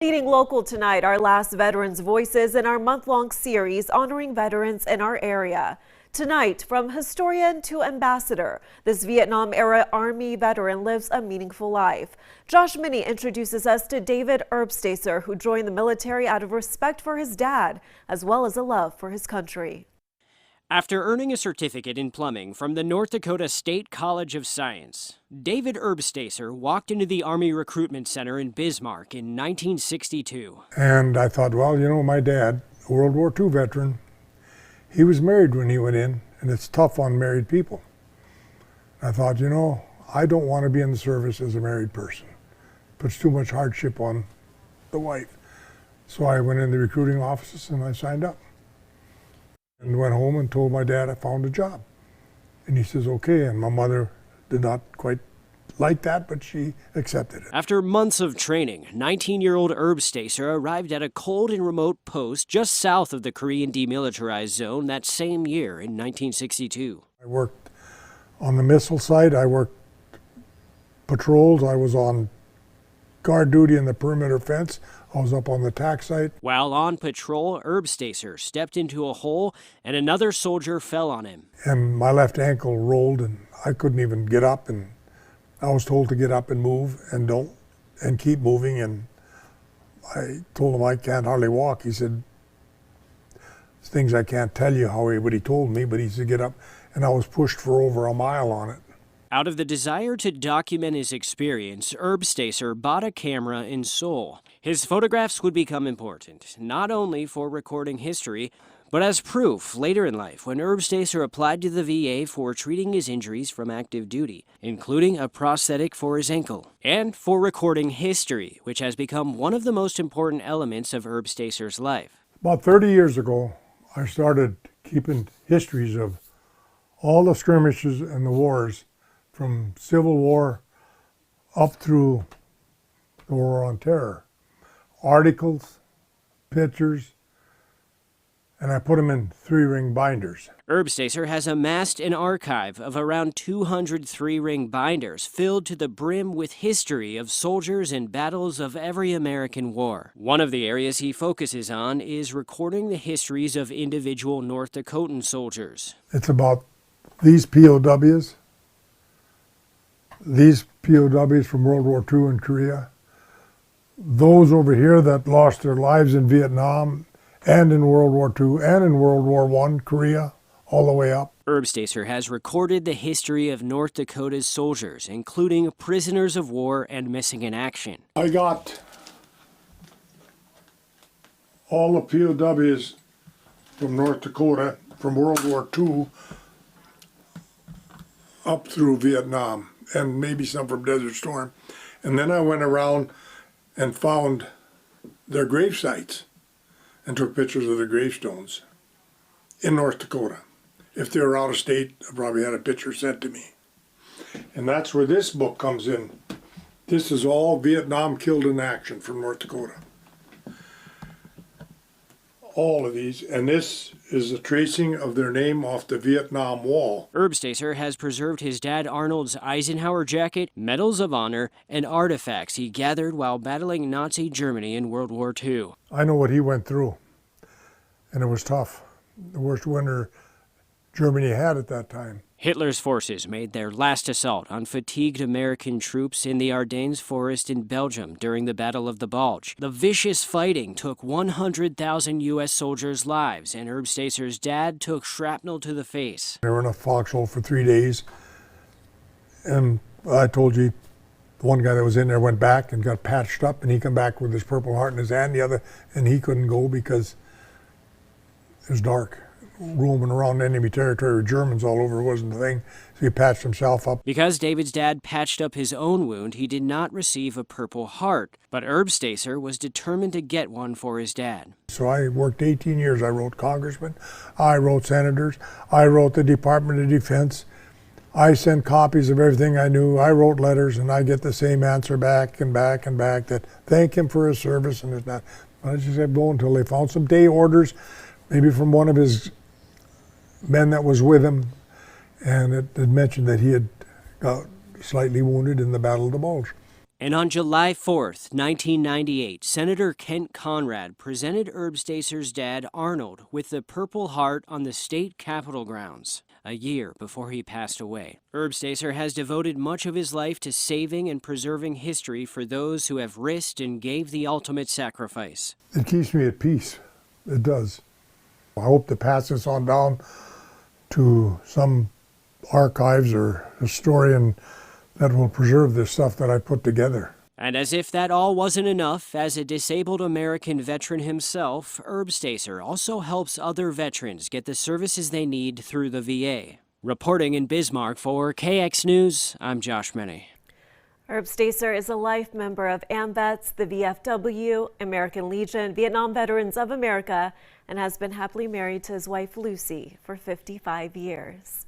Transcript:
Leading local tonight, our last Veterans Voices in our month-long series honoring veterans in our area. Tonight, from historian to ambassador, this Vietnam-era Army veteran lives a meaningful life. Josh Minnie introduces us to David Erbstaser, who joined the military out of respect for his dad, as well as a love for his country. After earning a certificate in plumbing from the North Dakota State College of Science, David Erbstaser walked into the Army Recruitment Center in Bismarck in 1962. And I thought, well, my dad, a World War II veteran, he was married when he went in, and it's tough on married people. I thought, I don't want to be in the service as a married person. Puts too much hardship on the wife. So I went in the recruiting offices and I signed up. And went home and told my dad I found a job. And he says, okay. And my mother did not quite like that, but she accepted it. After months of training, 19-year-old Erbstaser arrived at a cold and remote post just south of the Korean demilitarized zone that same year in 1962. I worked on the missile site. I worked patrols. I was on guard duty in the perimeter fence. I was up on the TAC site. While on patrol, Erbstaser stepped into a hole and another soldier fell on him. And my left ankle rolled and I couldn't even get up, and I was told to get up and move and keep moving, and I told him I can't hardly walk. He said, things I can't tell you what he told me, but he said get up, and I was pushed for over a mile on it. Out of the desire to document his experience, Erbstaser bought a camera in Seoul. His photographs would become important, not only for recording history, but as proof later in life when Erbstaser applied to the VA for treating his injuries from active duty, including a prosthetic for his ankle, and for recording history, which has become one of the most important elements of Erbstaser's life. About 30 years ago, I started keeping histories of all the skirmishes and the wars from Civil War up through the War on Terror. Articles, pictures, and I put them in 3-ring binders. Erbstaser has amassed an archive of around 200 3-ring binders filled to the brim with history of soldiers and battles of every American war. One of the areas he focuses on is recording the histories of individual North Dakotan soldiers. It's about these POWs. These POWs from World War II in Korea, those over here that lost their lives in Vietnam and in World War II and in World War I, Korea, all the way up. Erbstaser has recorded the history of North Dakota's soldiers, including prisoners of war and missing in action. I got all the POWs from North Dakota, from World War II, up through Vietnam, and maybe some from Desert Storm. And then I went around and found their grave sites and took pictures of their gravestones in North Dakota. If they were out of state, I probably had a picture sent to me. And that's where this book comes in. This is all Vietnam killed in action from North Dakota. All of these, and this is a tracing of their name off the Vietnam Wall. Erbstaser has preserved his dad Arnold's Eisenhower jacket, medals of honor, and artifacts he gathered while battling Nazi Germany in World War II. I know what he went through, and it was tough. The worst winter Germany had at that time. Hitler's forces made their last assault on fatigued American troops in the Ardennes forest in Belgium during the Battle of the Bulge. The vicious fighting took 100,000 U.S. soldiers' lives, and Erbstaser's dad took shrapnel to the face. They were in a foxhole for 3 days, and I told you, the one guy that was in there went back and got patched up, and he came back with his Purple Heart in his hand, and he couldn't go because it was dark. Roaming around enemy territory with Germans all over wasn't the thing, so he patched himself up. Because David's dad patched up his own wound, he did not receive a Purple Heart, but Erbstaser was determined to get one for his dad. So I worked 18 years. I wrote congressmen, I wrote senators, I wrote the Department of Defense. I sent copies of everything I knew. I wrote letters, and I get the same answer back and back and back that thank him for his service, and it's not. I just kept going until they found some day orders, maybe from one of his men that was with him, and it had mentioned that he had got slightly wounded in the Battle of the Bulge. And on July 4th, 1998, Senator Kent Conrad presented Herb Stacer's dad, Arnold, with the Purple Heart on the state capitol grounds, a year before he passed away. Herb Stacer has devoted much of his life to saving and preserving history for those who have risked and gave the ultimate sacrifice. It keeps me at peace. It does. I hope to pass this on down to some archives or historian that will preserve this stuff that I put together. And as if that all wasn't enough, as a disabled American veteran himself, Herb Stacer also helps other veterans get the services they need through the VA. Reporting in Bismarck for KX News, I'm Josh Menney. Herb Stacer is a life member of AMVETS, the VFW, American Legion, Vietnam Veterans of America, and has been happily married to his wife Lucy for 55 years.